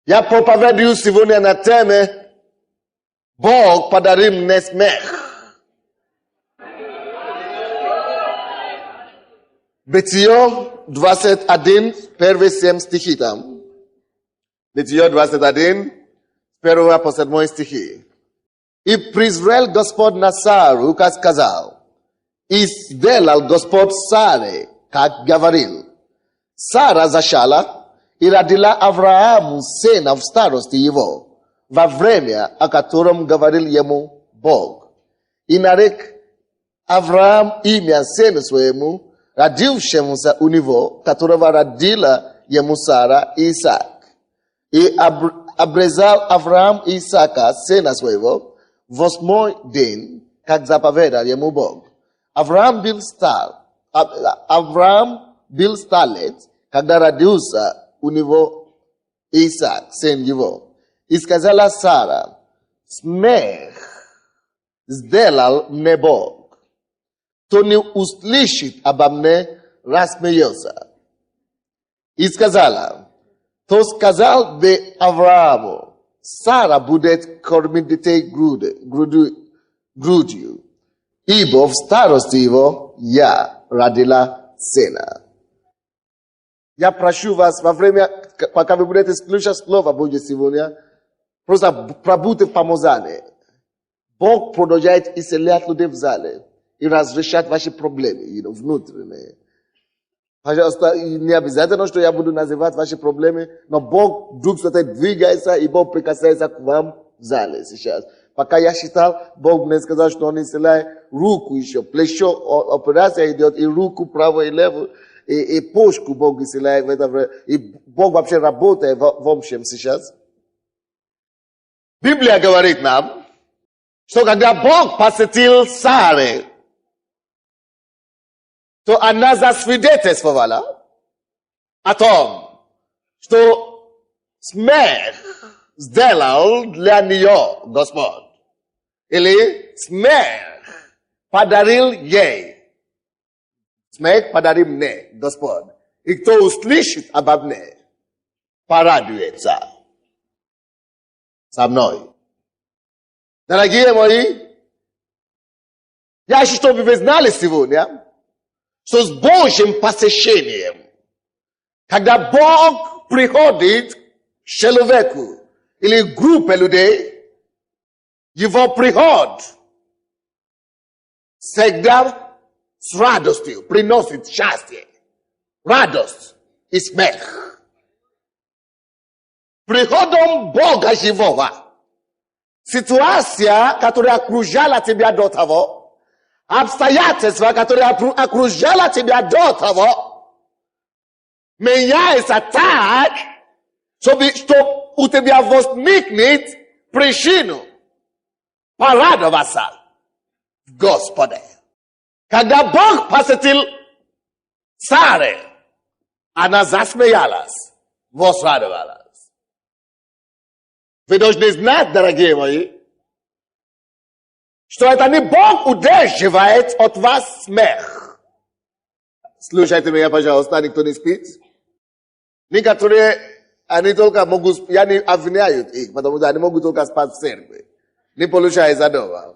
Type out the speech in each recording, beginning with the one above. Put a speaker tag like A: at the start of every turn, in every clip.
A: Я проповедую сегодня на теме Бог подарил мне смех. Бытие 21, первые 7 стихи там. Бытие 21, 1 по 7 стихи. И призвал Господь на Сару, как сказал, и сделал Господь Саре, как говорил. Сара зачала и родила Аврааму сына в старости его, во время, о котором говорил ему Бог. И нарек Авраам имя сына своему, родившемуся у него, которого родила ему Сара, Исаак. И обрезал Авраам Исаака, сына своего, в 8-й день, как заповедал ему Бог. Авраам был сталец, когда родился у него Исаак, сын его. И сказала Сара, смех сделал мне Бог, кто не услышит обо мне, рассмеется. И сказала, то сказал бы Аврааму, Сара будет кормить детей грудью, ибо в старости его я родила сына. Я прошу вас во время, пока вы будете слушать Слово Божье сегодня, просто пробудьте в помазании. Бог продолжает исцелять людей в зале и разрешать ваши проблемы, внутренние. Пожалуйста, не обязательно, что я буду называть ваши проблемы, но Бог, Дух Святой двигается, и Бог прикасается к вам в зале сейчас. Пока я считал, Бог мне сказал, что Он исцеляет руку еще, плечо, операция идет, и руку правую и левую. И почку Бог исцеляет в это время. И Бог вообще работает в общем сейчас. Библия говорит нам, что когда Бог посетил Сару, то она засвидетельствовала о том, что смех сделал для нее Господь. Или смех подарил ей. Смех подарил мне Господь. И кто услышит обо мне, порадуется со мной. Дорогие мои, я хочу, чтобы вы знали сегодня, что с Божьим посещением, когда Бог приходит к человеку или группе людей, его приход всегда с радостью приносит счастье, радость и смех. Приходом Бога живого, ситуация, которая окружала тебя до того, обстоятельства, которые окружала тебя до того, меняется так, чтобы у тебя возникнет причину порадоваться в Господе. Когда Бог посетил Сару, она засмеялась, возрадовалась. Вы должны знать, дорогие мои, что это не Бог удерживает от вас смех. Слушайте меня, пожалуйста, никто не спит. Некоторые, они только могут, я не обвиняю их, потому что они могут только спать в церкви. Не получается дома.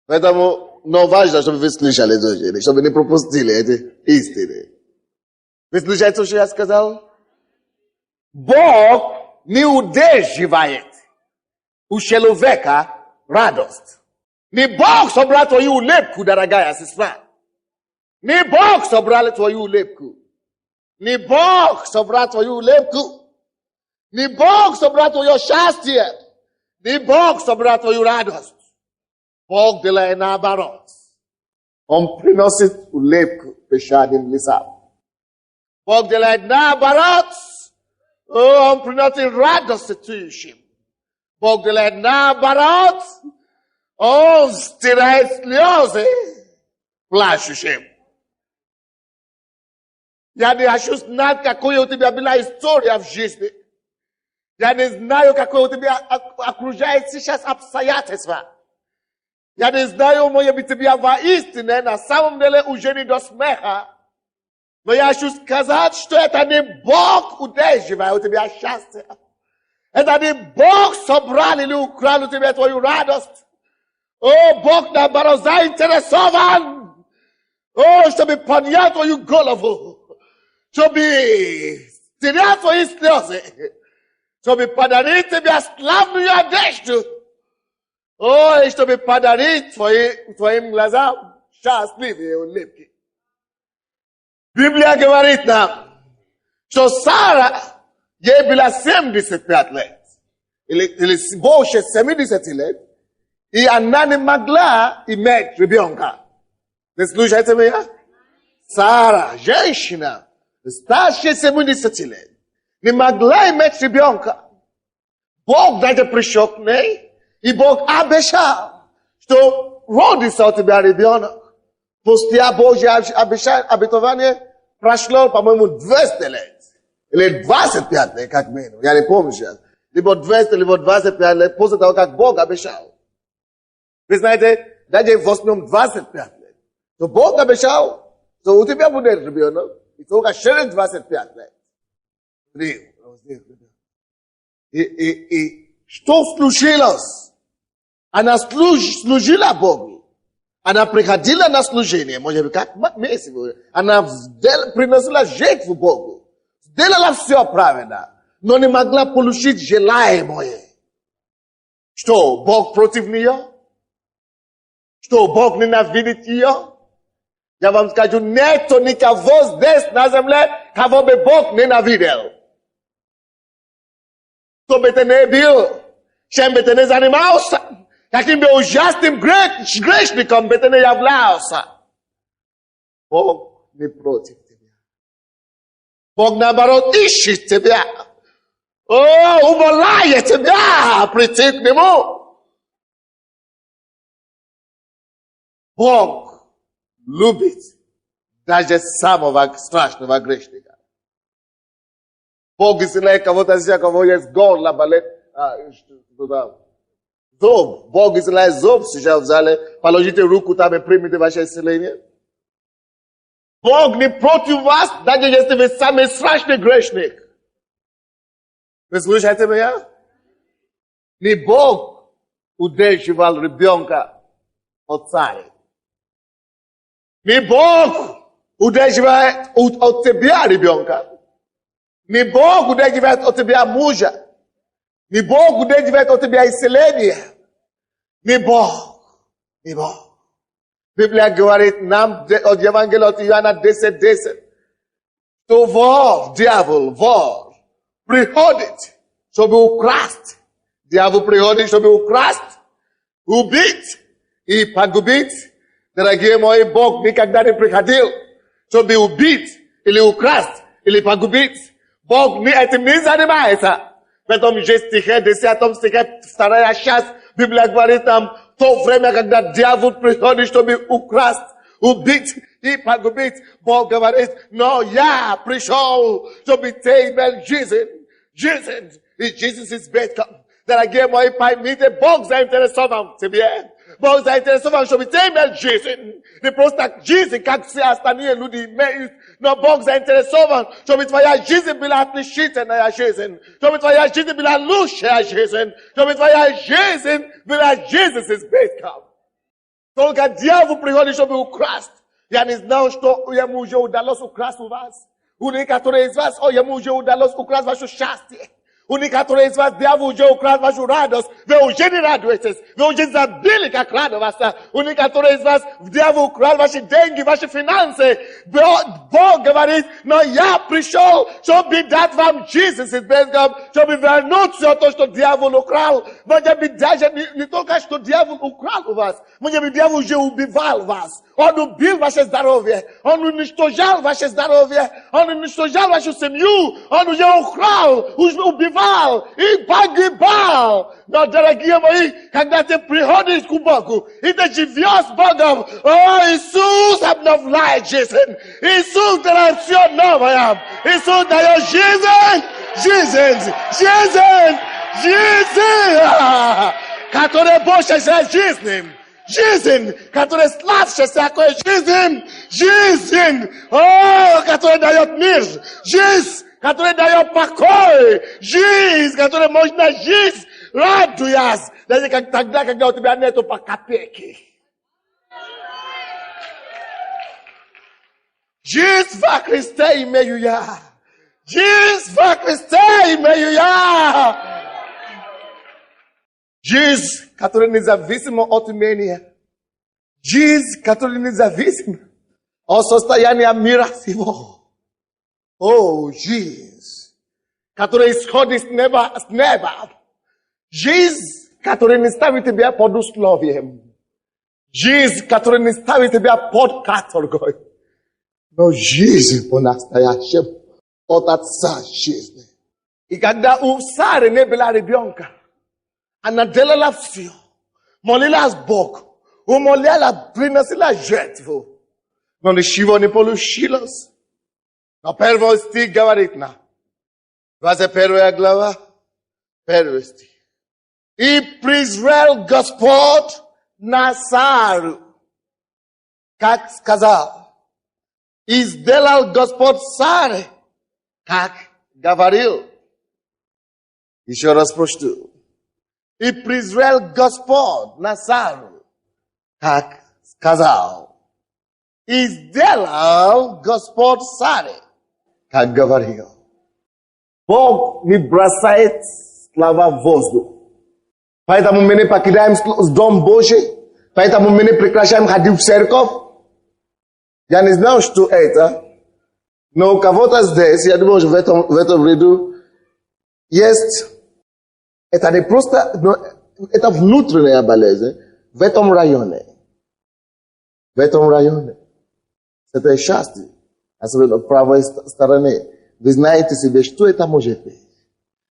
A: Поэтому, но важно, чтобы вы слышали, чтобы не пропустили эти истины. Вы слышите, что я сказал? Бог не удерживает у человека радость. Не Бог собрал твою улыбку, дорогая сестра. Не Бог собрал твою улыбку. Не Бог собрал твою улыбку. Не Бог собрал твое счастье. Не Бог собрал твою радость. Бог делает наоборот. Он приносит улыбку печальным лицам. Бог делает наоборот. Он приносит радость ситуациям. Бог делает наоборот. Он стирает слезы плачущим. Я не хочу знать, какая у тебя была история в жизни. Я не знаю, какое у тебя окружает сейчас обстоятельства. Я не знаю, может быть, тебя воистину на самом деле уже не до смеха. Но я хочу сказать, что это не Бог удерживает у тебя счастье. Это не Бог собрал или украл у тебя твою радость. О, Бог, наоборот, заинтересован. О, чтобы поднять твою голову. Чтобы стереть твои слезы. Чтобы подарить тебе славную одежду. О, и чтобы подарить твоим глазам счастливые улыбки. Библия говорит нам, что Сара, ей было 75 лет. Или больше 70 лет. И она не могла иметь ребенка. Вы слушаете меня? Сара, женщина, старше 70 лет, не могла иметь ребенка. Бог даже пришел к ней, и Бог обещал, что родится у тебя ребенок. После Божье обетование прошло, по-моему, 200 лет. Или 25 лет, как минимум. Я не помню сейчас. Либо 200, либо 25 лет после того, как Бог обещал. Вы знаете, даже в основном 25 лет. То Бог обещал, что у тебя будет ребенок, и только через 25 лет. И что случилось? Она служила Богу. Она приходила на служение, может быть, как месяц. Она приносила жертву Богу. Сделала все правильно, но не могла получить желаемое. Что, Бог против нее? Что, Бог ненавидит ее? Я вам скажу, нету никого здесь на земле, кого бы Бог ненавидел. Кто бы ты не был, чем бы ты не занимался, каким бы ужасным грешником бы ты не являлся. Бог не против тебя. Бог, наоборот, ищет тебя. Умоляет тебя прийти к Нему. Бог любит даже самого страшного грешника. Бог исцеляет кого-то, кого есть горло болит. Зуб. Бог исцеляет зуб сейчас в зале. Положите руку там и примите ваше исцеление. Бог не против вас, даже если вы самый страшный грешник. Вы слушаете меня? Не Бог удерживал ребенка от царя. Не Бог удерживает от тебя ребенка. Не Бог удерживает от тебя мужа. Не Бог удерживает от тебя исцеление. Не Бог. Не Бог. Библия говорит нам от Евангелия от Иоанна 10:10, что вор, приходит, чтобы украсть. Дьявол приходит, чтобы украсть, убить и погубить. Дорогие мои, Бог никогда не приходил, чтобы убить или украсть или погубить. Бог этим не занимается. В этом же стихе, 10 стихе, 2 часть, Библия говорит нам, то время, когда дьявол приходит, чтобы украсть, убить и погубить, Бог говорит, но я пришел, чтобы ты имел жизнь. Жизнь. И жизнь is better. Дорогие мои, поймите, Бог заинтересован в тебе. Бог заинтересован, чтобы ты имел жизнь. Не просто жизнь, как все остальные люди имеют. Но Бог заинтересован, чтобы твоя жизнь была отличительная жизнь. Чтобы твоя жизнь была лучшая жизнь. Чтобы твоя жизнь была жизнь из бедков. Только дьявол приходит, чтобы украсть. Я не знал, что ему уже удалось украсть у вас. У некоторых из вас, ему уже удалось украсть ваше счастье. У некоторых из вас дьявол уже украл вашу радость. Вы уже не радуетесь. Вы уже забыли, как радоваться. У некоторых из вас дьявол украл ваши деньги, ваши финансы. Бог говорит, но я пришел, чтобы дать вам жизнь из бездом, чтобы вернуть все то, что дьявол украл. Может быть, даже не только, что дьявол украл у вас. Может быть, дьявол уже убивал вас. Он убил ваше здоровье. Он уничтожал ваше здоровье. Он уничтожал вашу семью. Он уже украл, убивал и погибал. Но, дорогие мои, когда ты приходишь к Богу, и ты живешь с Богом, Иисус обновляет жизнь. Иисус дает все новое. Иисус дает жизнь, которая больше жизни. жизнь, который славше всякой жизнь, который дает мир, жизнь, который дает покой, жизнь, которой можно жить, радуясь, даже тогда, когда у тебя нету по копейке. Жизнь во Христе имею я. Жизнь во Христе имею я. Жизнь, которая независима от имения. Жизнь, которая независима от состояния мира сего. О, жизнь, которая исходит с неба. Жизнь, которая не ставит тебя под условием. Жизнь, которая не ставит тебя под каторгой. Но жизнь по-настоящему от Отца жизни. И когда у Сары не было ребенка, она делала все. Молилась Богу. Умоляла, приносила жертву. Но ничего не получилось. Но первый стих говорит нам. 21 глава, первый стих. И презрел Господь на Сару, как сказал. И сделал Господь Саре, как говорил. Еще раз прочту. И презрел Господь на Сару, как сказал. И сделал Господь Саре, как говорил. Бог не бросает слова в воздух. Поэтому мы не покидаем Дом Божий. Поэтому мы не прекращаем ходить в церковь. Я не знаю, что это, но у кого-то здесь, я думаю, в этом ряду, есть, это не просто, но это внутренняя болезнь в этом районе. В этом районе. Это счастье. Особенно в правой стороне. Вы знаете себе, что это может быть.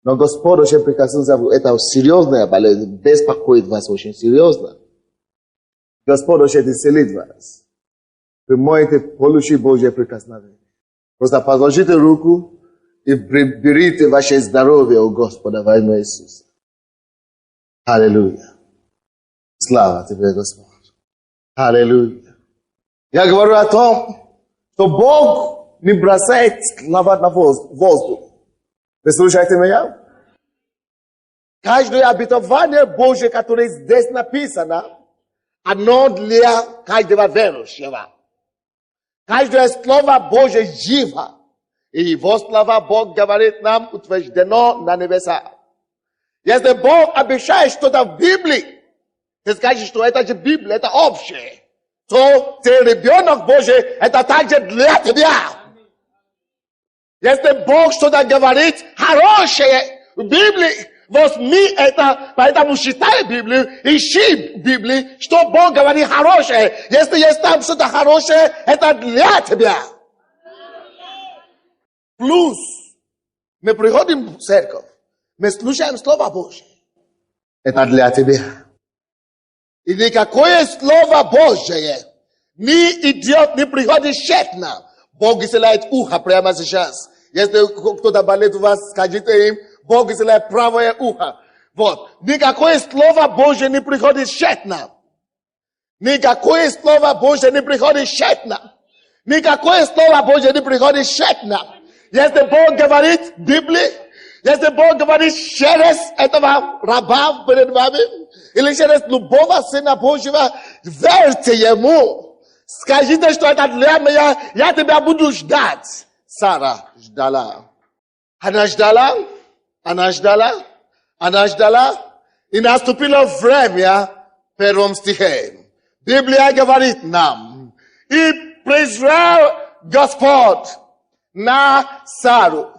A: Но Господь очень прикоснулся, это серьезная болезнь, беспокоит вас очень серьезно. Господь очень исцелит вас. Вы можете получить Божье прикосновение. Просто положите руку и берите ваше здоровье у Господа во имя Иисуса. Аллилуйя. Слава тебе, Господь. Аллилуйя. Я говорю о том, что Бог не бросает слова на воздух. Вы слушаете меня? Каждое обетование Божье, которое здесь написано, оно для каждого верующего. Каждое слово Божье живо. И его слова Бог говорит нам утверждено на небесах. Если Бог обещает что-то в Библии, ты скажешь, что это же Библия, это общее. То ты ребенок Божий, это также для тебя. Если Бог что-то говорит хорошее в Библии, возьми это, поэтому читай Библию, ищи в Библии, что Бог говорит хорошее. Если есть там что-то хорошее, это для тебя. Плюс, мы приходим в церковь, мы слушаем Слово Божье. Это для тебя. И никакое Слово Божье не идет, не приходит тщетно. Бог исцеляет ухо прямо сейчас. Если кто-то болит у вас, скажите им, Бог исцеляет правое ухо. Вот. Никакое Слово Божье не приходит тщетно. Никакое Слово Божье не приходит тщетно. Никакое Слово Божье не приходит тщетно. Если Бог говорит в Библии, если Бог говорит через этого раба перед вами, или через любого Сына Божьего, верьте Ему. Скажите, что это для меня, я тебя буду ждать. Сара ждала. Она ждала, она ждала, она ждала, и наступило время в 1 стихе. Библия говорит нам, и презрел Господь на Сару.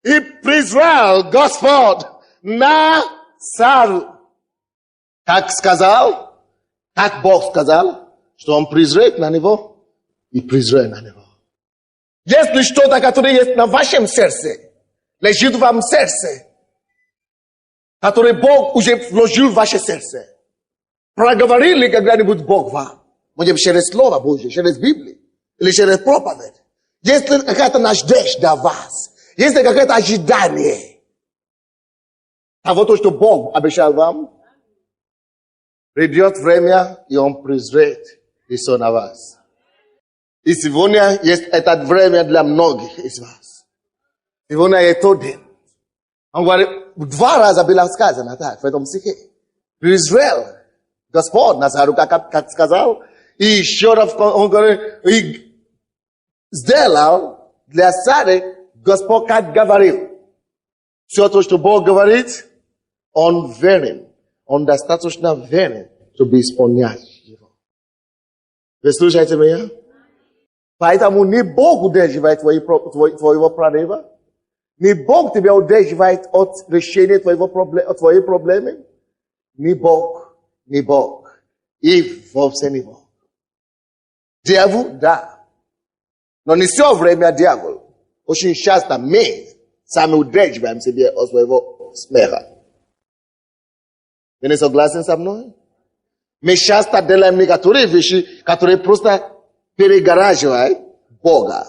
A: И презрел Господь на Сару. Как сказал, как Бог сказал, что Он презрит на него и презрел на него. Если что-то, которое есть на вашем сердце, лежит в вашем сердце, которое Бог уже вложил в ваше сердце, проговорил ли когда-нибудь Бог вам? Может быть, через Слово Божье, через Библию, или через проповедь. Если какая-то надежда в вас, если какое-то ожидание того, что Бог обещал вам, Придет время, и Он презрит и все на вас. И сегодня есть это время для многих из вас. Сегодня есть тот день. Он говорит, 2 раза было сказано так в этом стихе. Презрел Господь на царю, как сказал. И еще раз он говорит, и сделал для царя Господь, как говорил. Все то, что Бог говорит, Он верен. Он достаточно верен, чтобы исполнять его. Вы слушаете меня? Поэтому не Бог удерживает твоего прорыва, не Бог тебя удерживает от решения твоей проблемы, не Бог. И вовсе не Бог. Дьявол, да. Но не все время дьявол. Очень часто мы сами удерживаем себя от своего смеха. Вы не согласны со мной? Мы часто делаем некоторые вещи, которые просто перегораживают Бога.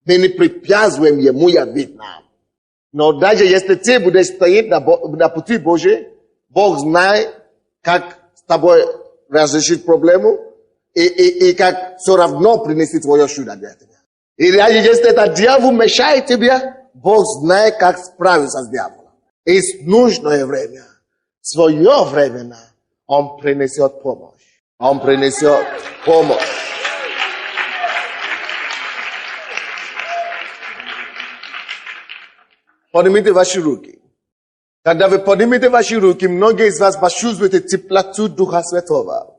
A: Мы не препятствуем Ему явить нам. Но даже если ты будешь стоять на пути Божий, Бог знает, как с тобой разрешить проблему и как все равно принести твое чудо для тебя. И даже если этот дьявол мешает тебе, Бог знает, как справиться с дьяволом. И в нужное время, своевременно, Он принесет помощь. Он принесет помощь. Поднимите ваши руки. Когда вы поднимете ваши руки, многие из вас почувствуете теплоту Духа Святого.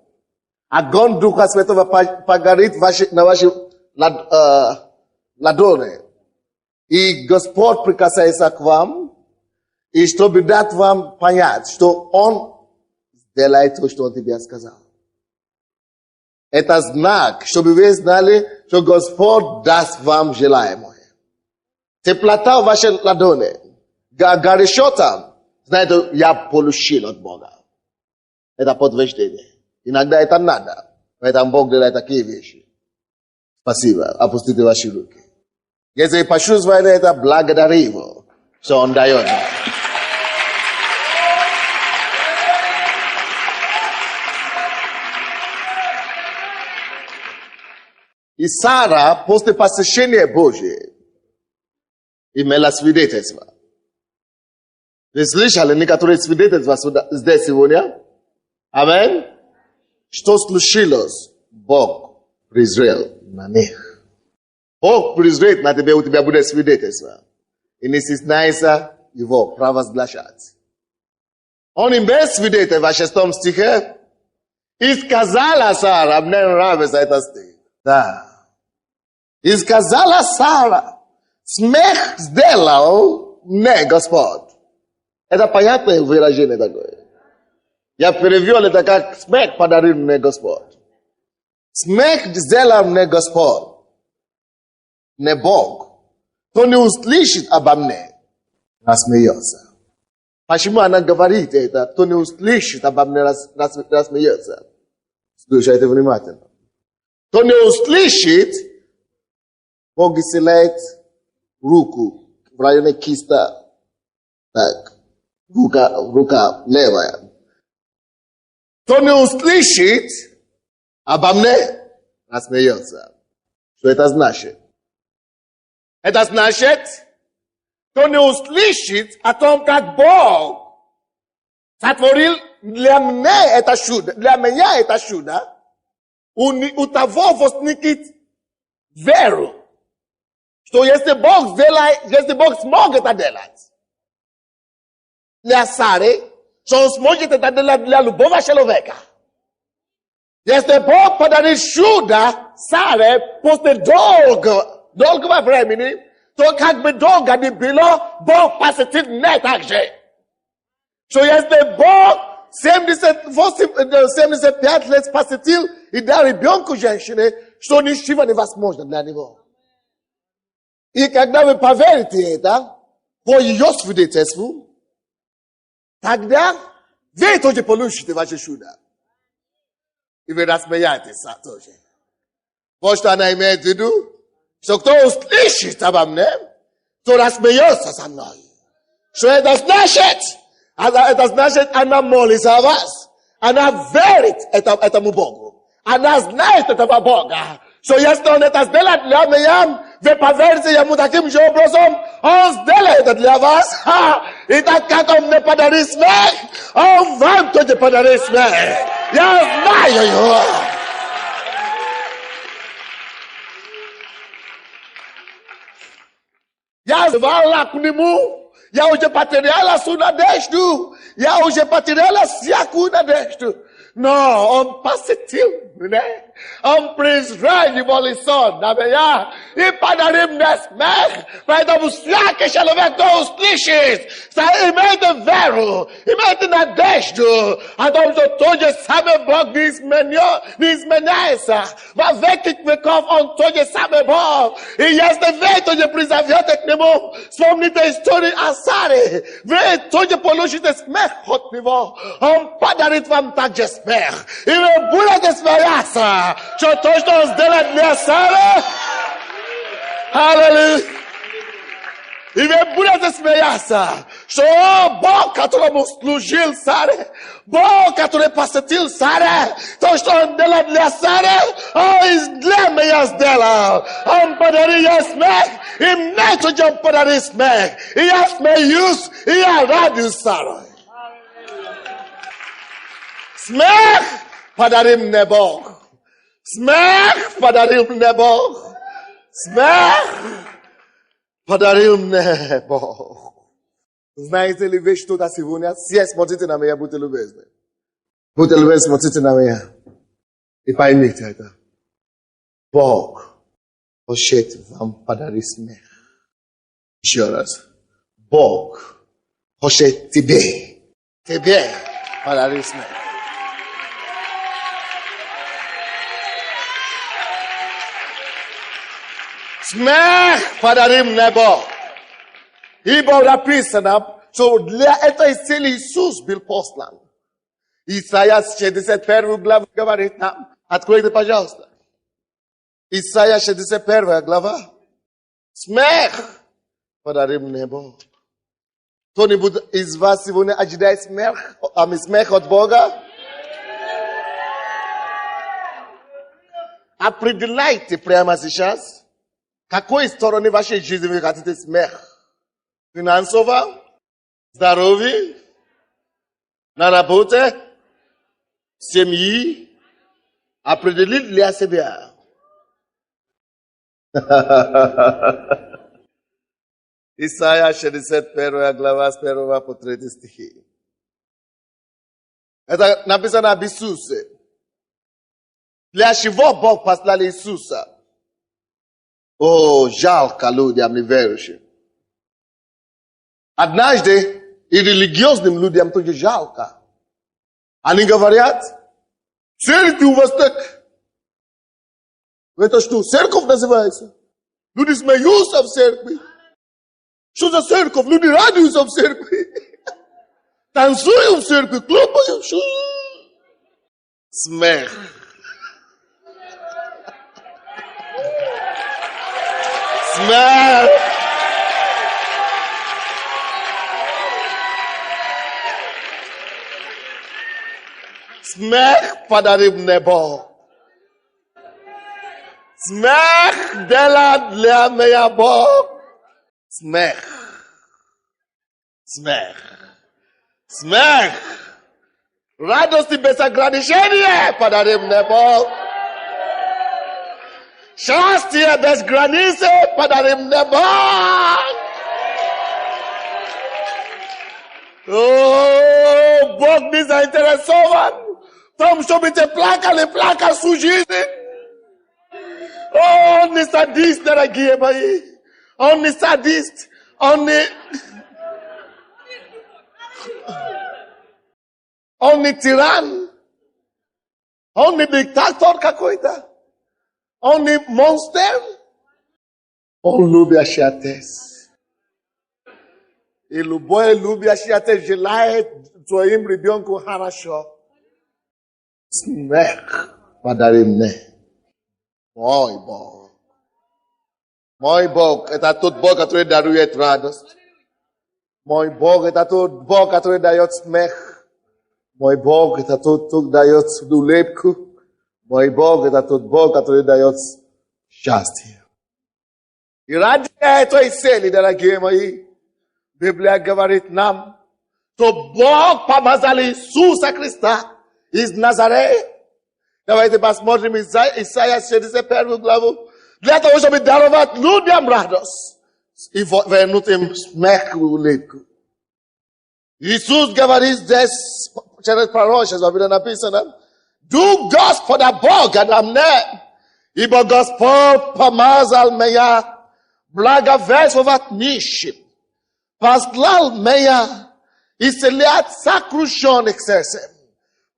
A: Огонь Духа Святого погорит на ваши ладони. И Господь прикасается к вам, и чтобы дать вам понять, что Он сделает то, что Он тебе сказал. Это знак, чтобы вы знали, что Господь даст вам желаемое. Теплота в вашей ладони, горячота, знаете, я получил от Бога. Это подтверждение. Иногда это надо. Поэтому Бог делает такие вещи. Спасибо. Опустите ваши руки. Если почувствовали это, благодари Его, что Он дает. И Сара, после посещения Божьего, имела свидетельство. Вы слышали некоторые свидетельства здесь сегодня? Аминь. Что случилось? Бог презрел на них. Бог презрит на тебя, у тебя будет свидетельство. И не стесняйся его провозглашать. Он имеет свидетельство в 6 стихе. И сказала Сара, мне нравится этот стих. Да. И сказала Сара, смех сделал мне Господь. Это понятное выражение такое. Я перевел это как смех подарил мне Господь. Смех сделал мне Господь. Не Бог. Кто не услышит обо мне, рассмеется. Почему она говорит это? Кто не услышит обо мне, рассмеется. Слушайте внимательно. Кто не услышит, Бог исцеляет руку в районе киста. Так. Рука левая. Кто не услышит обо мне, рассмеется. Что это значит? Это значит, кто не услышит о том, как Бог сотворил для меня это чудо, у того возникнет веру, что если Бог смог это делать для Сары, что Он сможет это делать для любого человека. Если Бог подарит чудо Саре после долгого времени, то как бы долго не было, Бог посетит меня также. Что если Бог 75 лет посетил и дал ребенку женщине, что ничего невозможно для него. И когда вы поверите это, по ее свидетельству, тогда вы тоже получите ваше чудо. И вы рассмеетесь тоже. Вот что она имеет в виду, что кто услышит обо мне, то рассмеется со мной. Что это значит? Это значит, она молится о вас. Anaverit etamubogo. Anaznait etababoga. So yes, no, let us delat liamayam, vepaverse yamutakim jobrosom, ons delat liavas, ha, itakakom ne padarisme, on vanto de padarisme. Yes, mayo. Yes, vala kunimu. Ja hoje patriela suna deshtu. Ja hoje patriela siakuna deshtu. No, on pasitil, né? On prince Rani Molison, na meia. E padarim nesmech. Vai dar buscar que chalovecto os clichês. Sai mete vero. E mete na deshtu. Adom so toje sabe bog nis menesa. Va ver que me cof on toje sabe bog. E este veto de prisaviote que nemo. Spomnite história asare. Ve toje polushi desmech hot nivo. On padarit vam tak jesmech. E me bula desmeyasa. Čo točno zdelať nesare? Hallelujah. I vy budete smějat se, že Bůh, kterému služil Sare, Bůh, který posvětil Sare, to, že on dělal dla Sare, on i dla mě dělal. On podarí smech, i mě to dělal podarí smech. I já smějus, i já rádi Sare. Smech podarí mne Bůh. Smech podarí mne Bůh. Smech podaril mne Bůh. Знаете ли вещь, что сегодня? Все смотрите на меня, будьте любезны. Будьте любезны, смотрите на меня. И поймите это. Бог хочет вам подарить смех. Еще раз. Бог хочет тебе подарить смех. Смех подарил мне Бог. Ибо написано, что для этой цели Иисус был послан. Исайя 61 глава говорит нам. Откройте, пожалуйста. Исайя 61 глава. Смех подарил мне Бог. Кто-нибудь из вас сегодня ожидает смех от Бога? Определяйте прямо сейчас, какой стороны вашей жизни вы хотите смех. Финансово, здоровье, на работе, в семье, определить для себя. Исайя 61 глава с 1 по 3 стихи. Это написано об Иисусе. Для чего Бог послал Иисуса? О, жалко людям неверующим. Однажды и религиозным людям тоже жалко. Они говорят, церковь у вас так. Это что, церковь называется? Люди смеются в церкви. Что за церковь? Люди радуются в церкви. Танцуют в церкви, хлопают. Смех. Смех. Смех подарил мне Бог. Смех делает для меня Бог. Смех. Смех. Смех. Радость без ограничения подарил мне Бог. Счастье без границы подарил мне Бог. О, Бог не заинтересован в том, чтобы ты плакали всю жизнь. Он не садист, дорогие мои. Он не садист. Он не тиран. Он не диктатор какой-то. Он не монстр. Он любящий отец. И любой любящий отец желает своим ребенку хорошо. Смех подари мне. Мой Бог. Мой Бог, это тот Бог, который дарует радость. Мой Бог, это тот Бог, который дает смех. Мой Бог — это тот, кто дает улыбку. Мой Бог — это тот Бог, который дает счастье. И ради этой цели, дорогие мои, Библия говорит нам, что Бог помазал Иисуса Христа из Назарея. Давайте посмотрим Исайя 61 главу. Для того, чтобы даровать людям радость и вернуть им смех и улыбку. Иисус говорит здесь, через пророчество, было написано, «Дух Господа Бога на мне, ибо Господь помазал меня благовествовать нищим, послал меня исцелять сокрушенных сердцем,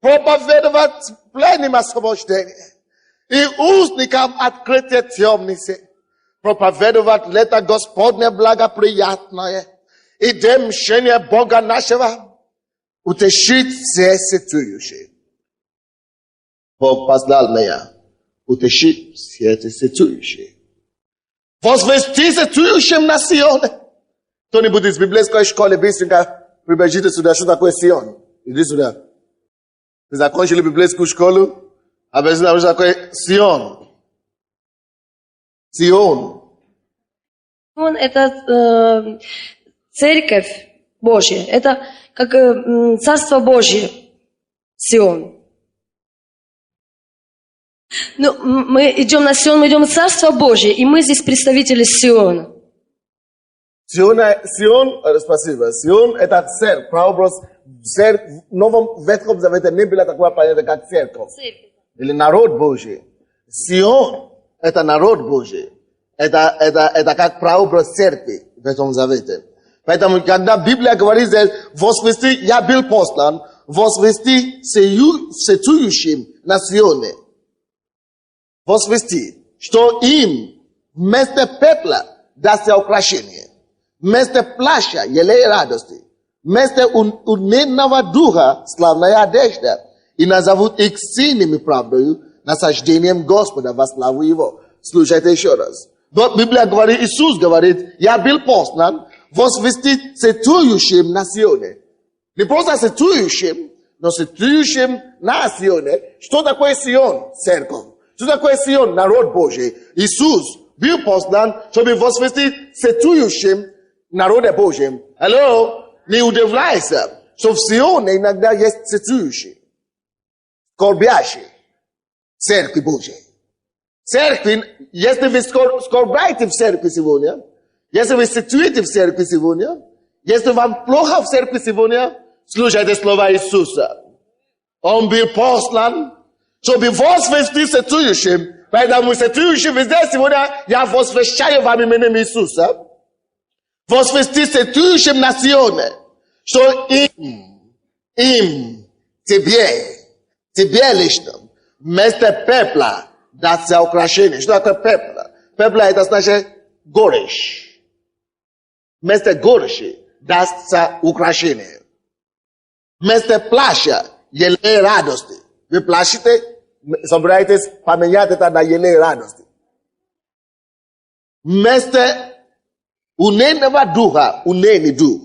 A: проповедовать пленным освобождение и узникам открытие темницы, проповедовать лето Господне благоприятное и день мщения Бога нашего, утешить все сетующие». Бог послал меня утешить все эти сетующие. Возвести сетующим на Сионе. Кто-нибудь из библейской школы быстренько прибежите сюда, что такое Сион. Иди сюда. Вы закончили библейскую школу, объясните, что такое Сион. Сион.
B: Он это церковь Божья. Это как Царство Божье. Сион. Ну, мы идем на Сион, мы идем в Царство Божье, и мы здесь представители Сиона.
A: Сион, спасибо. Сион это церковь, прообраз в Новом Ветхом Завете не было такого понятия, как церковь. Или народ Божий. Сион это народ Божий. Это как прообраз церкви в Ветхом Завете. Поэтому, когда Библия говорит здесь, возвести, я был послан, возвести сетующим на Сионе. Возвести, что им вместо пепла дастся украшение, вместо плаща елей радости, вместо унынного духа славная одежда, и назовут их сильными правдою, насаждением Господа во славу Его. Слушайте еще раз. Библия говорит, Иисус говорит, я был послан возвести сетующим на Сионе. Не просто сетующим, но сетующим на Сионе. Что такое Сион? Церковь. Что такое Сион? Народ Божий. Иисус был послан, чтобы возвести сетующим народе Божьим. Алло? Не удивляйся, что в Сионе иногда есть сетующие, скорбящие. Церкви Божьей. Церкви, если вы скорбаете в церкви сегодня, если вы сетуете в церкви сегодня, если вам плохо в церкви сегодня, слушайте слова Иисуса. Он был послан, чтобы возвести сетующим. Поэтому сетующим везде сегодня я возвещаю вам именем Иисуса. Возвести сетующим на Сионе, что им, тебе лично, вместо пепла дастся украшение. Что такое пепла? Пепла это значит горечь. Вместо горечи дастся украшение. Вместо плаща елей радости. Вы плачете, собираетесь поменять это на елей радости. Вместо унынного духа, унынный дух.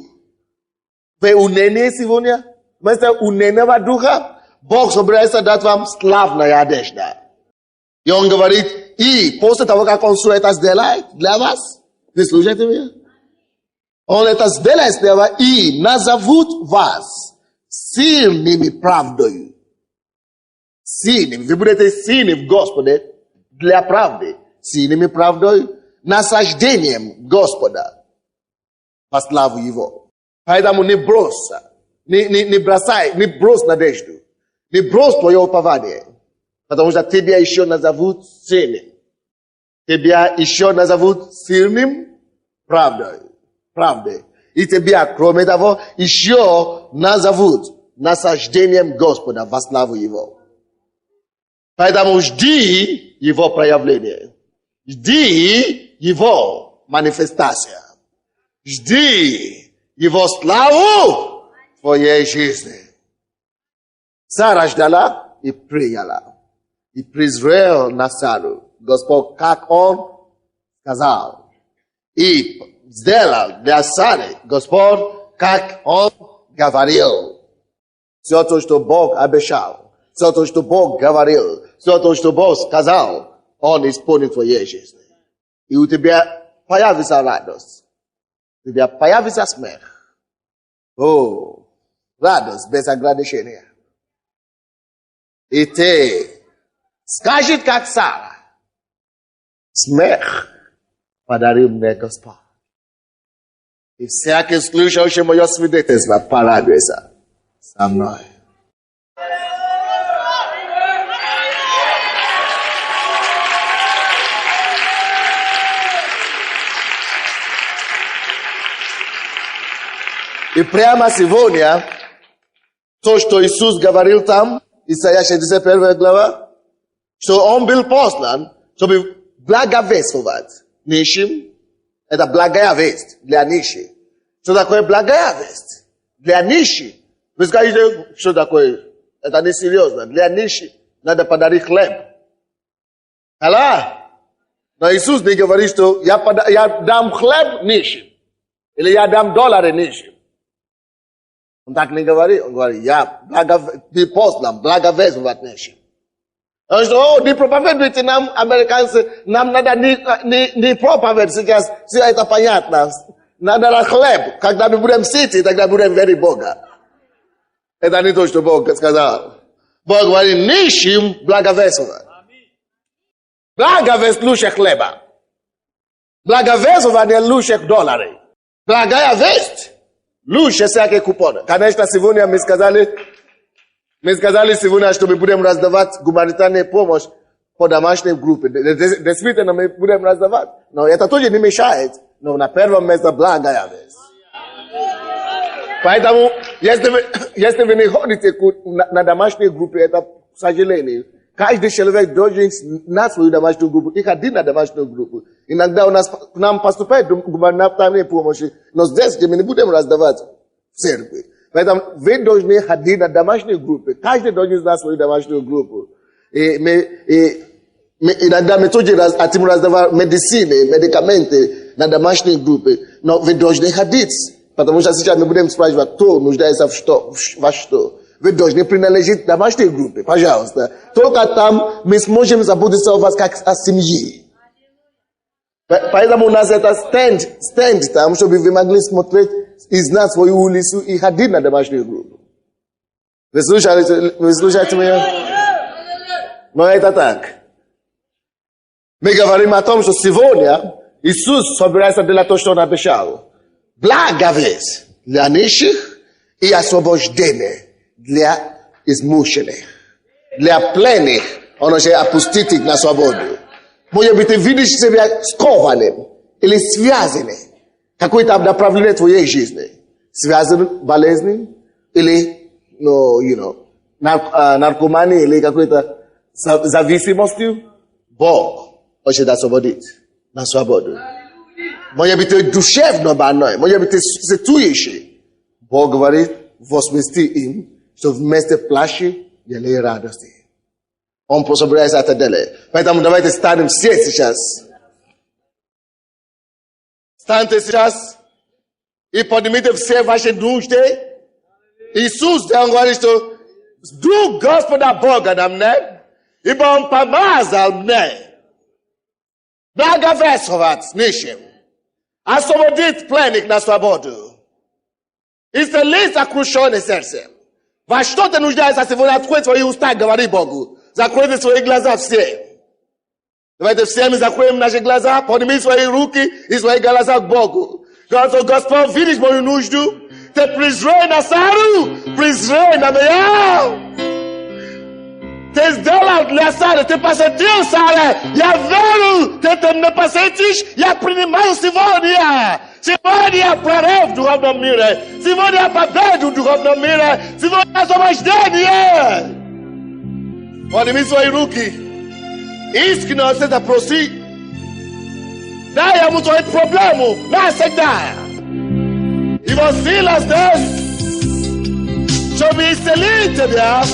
A: Вы унынные сегодня? Вместо унынного духа, Бог собирается дать вам славная одежда. И Он говорит, и после того, как Он все это сделает для вас, вы слушаете меня? Он это сделает для вас, и назовут вас сильными правдою. Сильными. Вы будете сильны в Господе для правды. Сильными правдой, насаждением Господа по славу Его. Поэтому не брось, не брось надежду. Не брось твое упование. Потому что тебя еще назовут сильным. Тебя еще назовут сильным правдой. И тебя, кроме того, еще назовут насаждением Господа во славу Его. Поэтому жди Его проявления. Жди Его манифестация. Жди Его славу в твоей жизни. Сара ждала и прияла. И презрел на Сару Господь, как Он сказал. И сделал для Сары Господь, как Он говорил. Все то, что Бог обещал, все то, что Бог говорил, все то, что Бог сказал, Он исполнит в твоей жизни. И у тебя появится радость. У тебя появится смех. О, радость без ограничения. И ты скажешь, как Сара, смех подарил мне Господь. И всякий слушающий мое свидетельство порадуется со мной. И прямо сегодня, то, что Иисус говорил там, Исайя 61 глава, что Он был послан, чтобы благовествовать нищим. Это благая весть для нищих. Что такое благая весть? Для нищих. Вы скажете, что такое? Это несерьезно. Для нищих надо подарить хлеб. Аллах. Но Иисус не говорит, что я дам хлеб нищим. Или я дам доллары нищим. Он так не говорит. Он говорит, я послан благовествовать нищим. Он что, не проповедуйте нам, американцы, нам надо не проповедь сейчас, все это понятно. Надо хлеб. Когда мы будем сыты, тогда будем верить в Бога. Это не то, что Бог сказал. Бог говорит, нищим благовествовать. Благовесть лучше хлеба. Благовествование лучше доллары. Благая весть лучше всякие купоны. Конечно, сегодня мы сказали сегодня, что мы будем раздавать гуманитарную помощь по домашней группе. Действительно, мы будем раздавать. Но это тоже не мешает. Но на первом месте благая весть. Поэтому, если вы не ходите на домашней группе, это, к сожалению, каждый человек должен на свою домашнюю группу и ходить на домашнюю группу. Иногда к нам поступает гуманитарная помощь, но здесь мы не будем раздавать в церкви. Поэтому вы должны ходить на домашнюю группу. Каждый должен знать свою домашнюю группу. Иногда мы тоже хотим раздавать медикаменты на домашней группе. Но вы должны ходить. Потому что сейчас мы будем спрашивать, кто нуждается во что. Вы должны принадлежать домашней группе, пожалуйста. Только там мы сможем заботиться о вас как о семье. Поэтому у нас это стенд там, чтобы вы могли смотреть и знать свою улицу и ходить на домашнюю группу. Вы слушаете меня? Но это так. Мы говорим о том, что сегодня Иисус собирается делать то, что Он обещал. Благовесть для нищих и освобождение для измученных. Для пленных Он уже отпустит их на свободу. Может быть, ты видишь себя скованным или связанным. Какое-то направление твоей жизни. Связан болезнью или, наркоманией или какой-то зависимостью. Бог хочет освободить на свободу. Может быть, ты душевно больной. Может быть, ты ситуирующий. Бог говорит, возмести им, что вместе плача делай радости. Он собирается это делать. Поэтому давайте станем все сейчас. Станьте сейчас и поднимите все ваши нужды. Иисус говорит, что Дух Господа Бога на мне, ибо Он помазал мне благовествовать нищим, освободить пленных на свободу, исцелить сокрушенное сердцем. Во что ты нуждаешься сегодня? Открой свои уста и говори Богу. Закройте свои глаза все. Давайте все мы закроем наши глаза, поднимем свои руки и свои глаза к Богу. Господь, видишь мою нужду? Ты призрей на Сару, призрей на меня. Ты сделал для Сары, ты посетил Сары. Я верю, ты меня посетишь, я принимаю сегодня. Сегодня я прорыв в духовном мире. Сегодня я победу в духовном мире. Сегодня освобождение. Подними свои руки. Искренне это проси. Дай ему свою проблему. Навсегда. Его сила здесь. Чтобы исцелить тебя.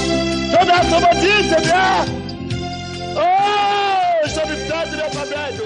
A: Чтобы освободить тебя. Чтобы дать тебе победу.